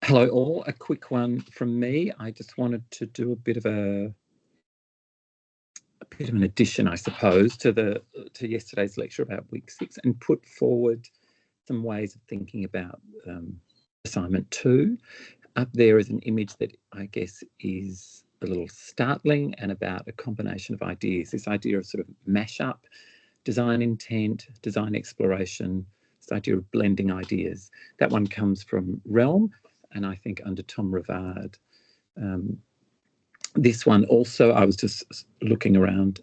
Hello all, a quick one from me. I just wanted to do a bit of an addition, I suppose, to yesterday's lecture about week 6 and put forward some ways of thinking about assignment 2. Up there is an image that I guess is a little startling and about a combination of ideas. This idea of sort of mashup, design intent, design exploration, this idea of blending ideas. That one comes from Realm, and I think under Tom Rivard. This one also, I was just looking around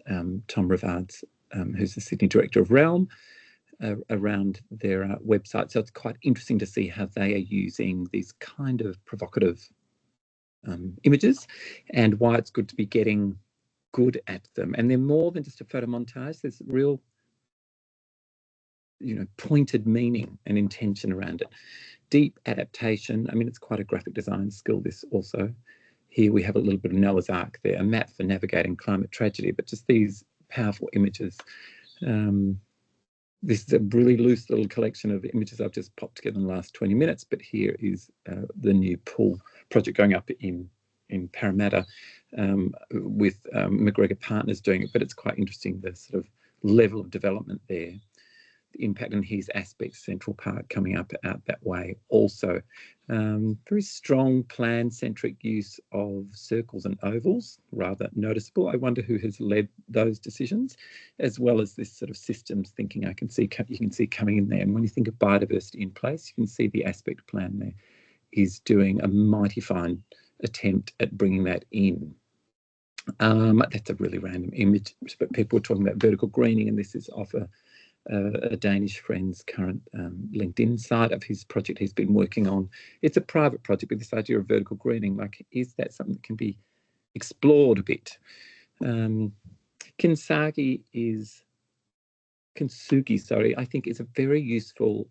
Tom Rivard's, who's the Sydney director of Realm, around their website. So it's quite interesting to see how they are using these kind of provocative images and why it's good to be getting good at them. And they're more than just a photo montage. There's real, pointed meaning and intention around it. Deep adaptation. I mean, it's quite a graphic design skill, this also. Here we have a little bit of Noah's Ark there, a map for navigating climate tragedy, but just these powerful images. This is a really loose little collection of images I've just popped together in the last 20 minutes, but here is the new pool project going up in Parramatta with McGregor Partners doing it, but it's quite interesting, the sort of level of development there. The impact on his aspects, Central Park coming up out that way also. Very strong plan-centric use of circles and ovals, rather noticeable. I wonder who has led those decisions, as well as this sort of systems thinking you can see coming in there. And when you think of biodiversity in place, you can see the aspect plan there is doing a mighty fine attempt at bringing that in. That's a really random image, but people were talking about vertical greening, and this is off a Danish friend's current LinkedIn site of his project he's been working on. It's a private project, but this idea of vertical greening, like, is that something that can be explored a bit? Kintsugi, I think is a very useful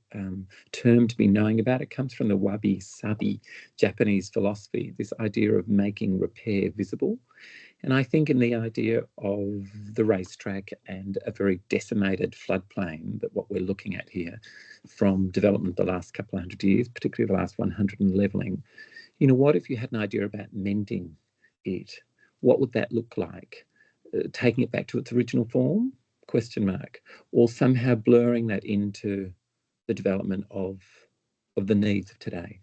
term to be knowing about. It comes from the wabi-sabi Japanese philosophy, this idea of making repair visible. And I think in the idea of the racetrack and a very decimated floodplain, that what we're looking at here from development the last couple of hundred years, particularly the last 100 and levelling, what if you had an idea about mending it? What would that look like? Taking it back to its original form? ? Or somehow blurring that into the development of the needs of today.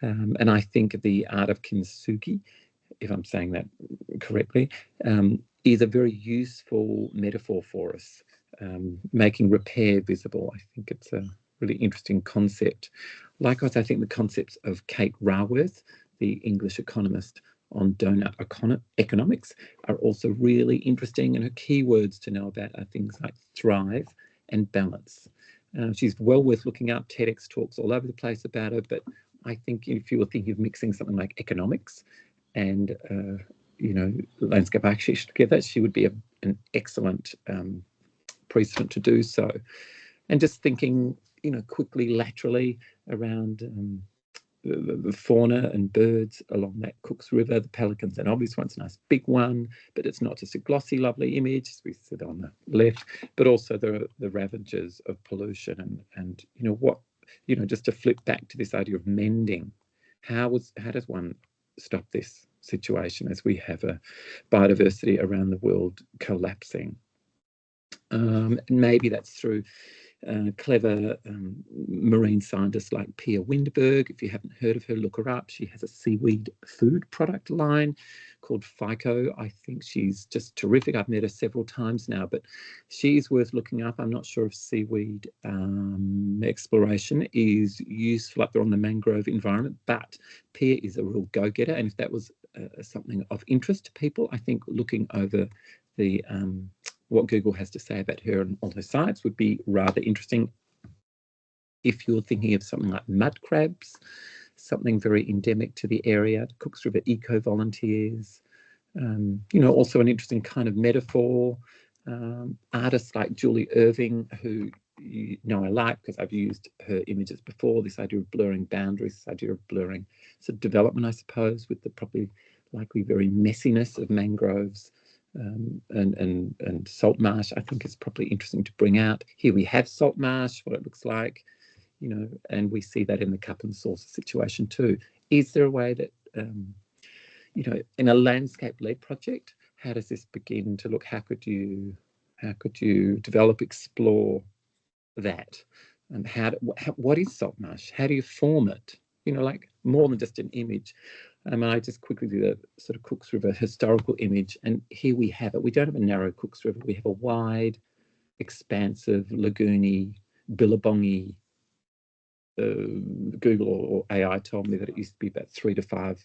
And I think the art of kintsugi, if I'm saying that correctly, is a very useful metaphor for us, making repair visible. I think it's a really interesting concept. Likewise, I think the concepts of Kate Raworth, the English economist, on donut economics are also really interesting, and her keywords to know about are things like thrive and balance. She's well worth looking up. TEDx talks all over the place about her, but I think if you were thinking of mixing something like economics and landscape architecture together, she would be an excellent precedent to do so. And just thinking, quickly laterally around the fauna and birds along that Cooks River. The pelicans, an obvious one's a nice big one, but it's not just a glossy, lovely image, as we said on the left, but also the ravages of pollution and just to flip back to this idea of mending. How does one stop this situation as we have a biodiversity around the world collapsing? Maybe that's through clever marine scientists like Pia Windberg. If you haven't heard of her, look her up. She has a seaweed food product line called FICO. I think she's just terrific. I've met her several times now, but she's worth looking up. I'm not sure if seaweed exploration is useful up there on the mangrove environment, but Pia is a real go-getter. And if that was something of interest to people, I think looking over the what Google has to say about her and all her sites would be rather interesting. If you're thinking of something like mud crabs, something very endemic to the area, Cooks River Eco Volunteers, also an interesting kind of metaphor. Artists like Julie Irving, who I like because I've used her images before, this idea of blurring boundaries, this idea of blurring sort of development, I suppose, with the probably likely very messiness of mangroves. And salt marsh, I think is probably interesting to bring out. Here we have salt marsh, what it looks like, and we see that in the cup and saucer situation too. is there a way that, you know, in a landscape-led project, how does this begin to look? How could you develop, explore that? And what is salt marsh? How do you form it? You know, like more than just an image. I just quickly do the sort of Cooks River historical image, and here we have it. We don't have a narrow Cooks River. We have a wide, expansive, lagoony, billabongy. Google or AI told me that it used to be about 3 to 5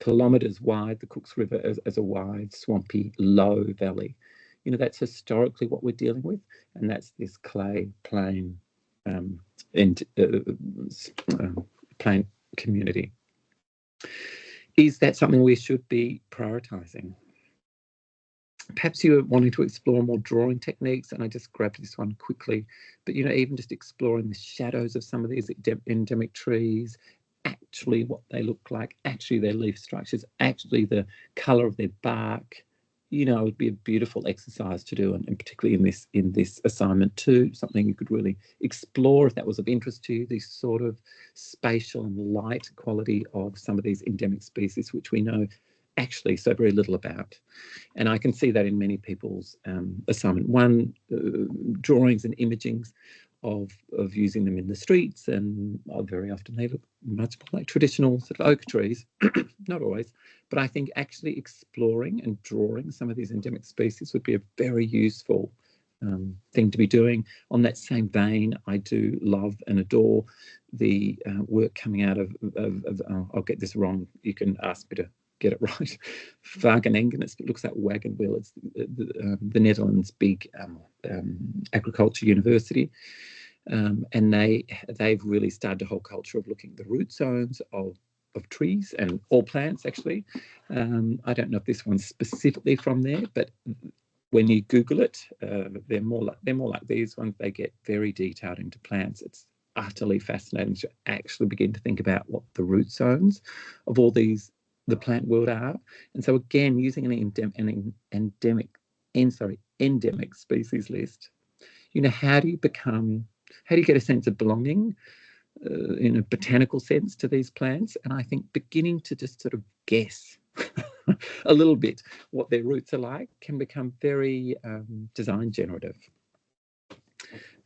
kilometres wide, the Cooks River, as a wide, swampy, low valley. You know, that's historically what we're dealing with, and that's this clay plain plain community. Is that something we should be prioritising? Perhaps you were wanting to explore more drawing techniques, and I just grabbed this one quickly, but, you know, even just exploring the shadows of some of these endemic trees, actually what they look like, actually their leaf structures, actually the colour of their bark, you know, it would be a beautiful exercise to do, and particularly in this assignment too, something you could really explore if that was of interest to you, this sort of spatial and light quality of some of these endemic species, which we know actually so very little about. And I can see that in many people's assignment one drawings and imagings of using them in the streets, and very often they look much more like traditional sort of oak trees, not always, but I think actually exploring and drawing some of these endemic species would be a very useful thing to be doing. On that same vein, I do love and adore the work coming out of I'll get this wrong, you can ask me to get it right, Wageningen. It looks like wagon wheel. It's the Netherlands' big agriculture university, and they've really started a whole culture of looking at the root zones of trees and all plants. Actually, I don't know if this one's specifically from there, but when you Google it, they're more like these ones. They get very detailed into plants. It's utterly fascinating to actually begin to think about what the root zones of all the plant world are. And so again, using an endemic species list, you know, how do you get a sense of belonging in a botanical sense to these plants? And I think beginning to just sort of guess a little bit what their roots are like can become very design generative.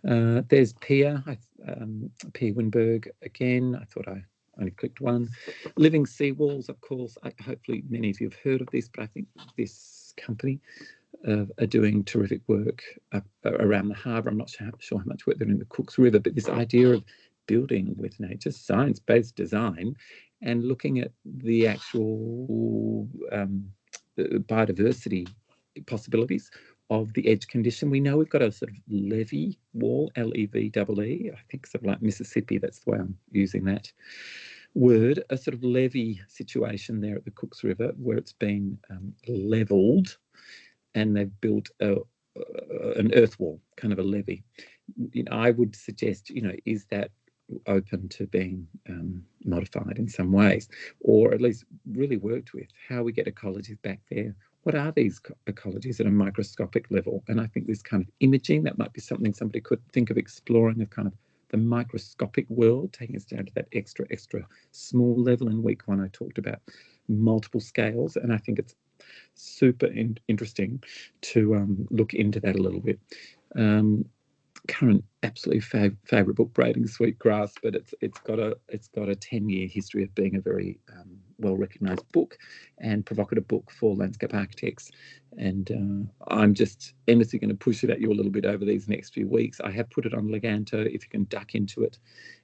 There's Pia Winberg again. I thought I only clicked one. Living Seawalls, of course. Hopefully many of you have heard of this, but I think this company are doing terrific work around the harbour. I'm not sure how much work they're in the Cooks River, but this idea of building with nature, science-based design, and looking at the actual biodiversity possibilities of the edge condition. We know we've got a sort of levee wall, L-E-V-E-E, I think something like Mississippi, that's the way I'm using that word, a sort of levee situation there at the Cooks River where it's been levelled, and they've built an earth wall, kind of a levee. You know, I would suggest, you know, is that open to being modified in some ways, or at least really worked with? How we get ecologies back there. What are these ecologies at a microscopic level? And I think this kind of imaging, that might be something somebody could think of exploring, of kind of the microscopic world, taking us down to that extra small level. In week one, I talked about multiple scales, and I think it's super interesting to look into that a little bit. Current absolutely favourite book, Braiding Sweetgrass, but it's got a 10-year history of being a very well recognised book and provocative book for landscape architects. And I'm just endlessly going to push it at you a little bit over these next few weeks. I have put it on Leganto if you can duck into it.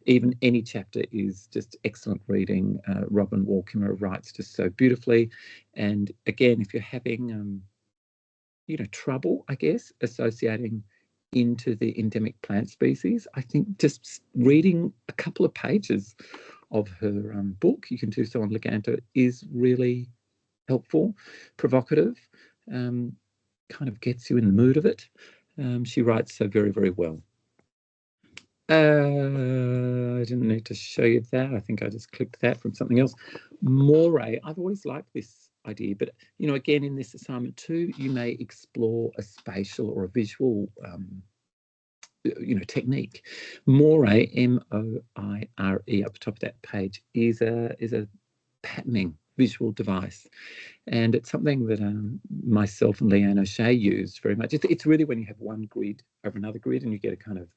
Even any chapter is just excellent reading. Robin Walkimmer writes just so beautifully. And again, if you're having trouble, I guess, associating into the endemic plant species, I think just reading a couple of pages of her book, you can do so on Leganto, is really helpful, provocative, kind of gets you in the mood of it. She writes so very, very well. I didn't need to show you that. I think I just clicked that from something else. Moray, I've always liked this idea, but again, in this assignment too, you may explore a spatial or a visual technique. Moray, M-O-I-R-E, up the top of that page, is a patterning visual device. And it's something that myself and Leanne O'Shea used very much. It's really when you have one grid over another grid and you get a kind of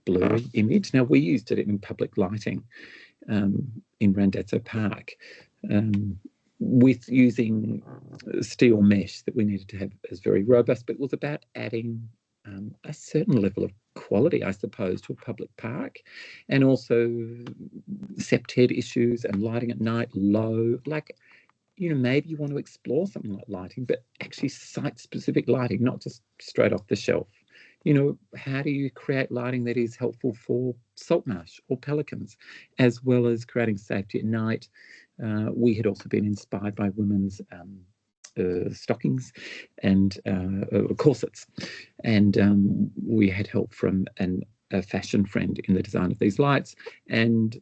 blurry image. Now, we used it in public lighting in Randazzo Park with using steel mesh that we needed to have as very robust, but it was about adding a certain level of quality, I suppose, to a public park, and also septet issues and lighting at night low. Like, maybe you want to explore something like lighting, but actually site-specific lighting, not just straight off the shelf. How do you create lighting that is helpful for saltmarsh or pelicans, as well as creating safety at night? We had also been inspired by women's stockings and corsets, and we had help from a fashion friend in the design of these lights, and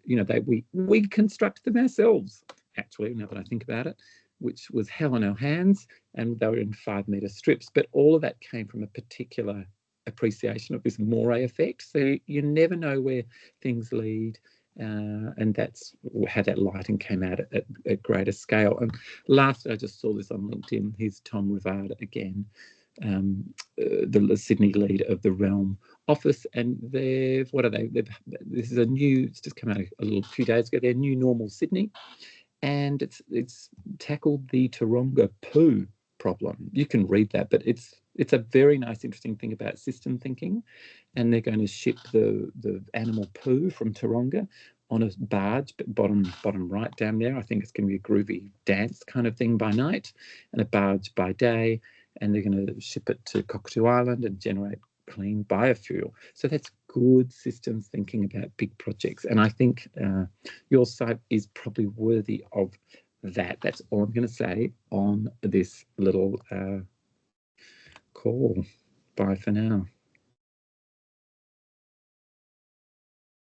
we constructed them ourselves, actually, now that I think about it, which was hell on our hands, and they were in 5-meter strips. But all of that came from a particular appreciation of this moire effect. So you never know where things lead, and that's how that lighting came out at greater scale. And last, I just saw this on LinkedIn. Here's Tom Rivard again, the Sydney lead of the Realm office, and this is it's just come out a few days ago, their new normal Sydney, and it's tackled the Taronga poo problem. You can read that, but it's a very nice, interesting thing about system thinking. And they're going to ship the animal poo from Taronga on a barge, but bottom right down there. I think it's going to be a groovy dance kind of thing by night, and a barge by day. And they're going to ship it to Cockatoo Island and generate clean biofuel. So that's good systems thinking about big projects. And I think your site is probably worthy of that. That's all I'm going to say on this little call. Bye for now.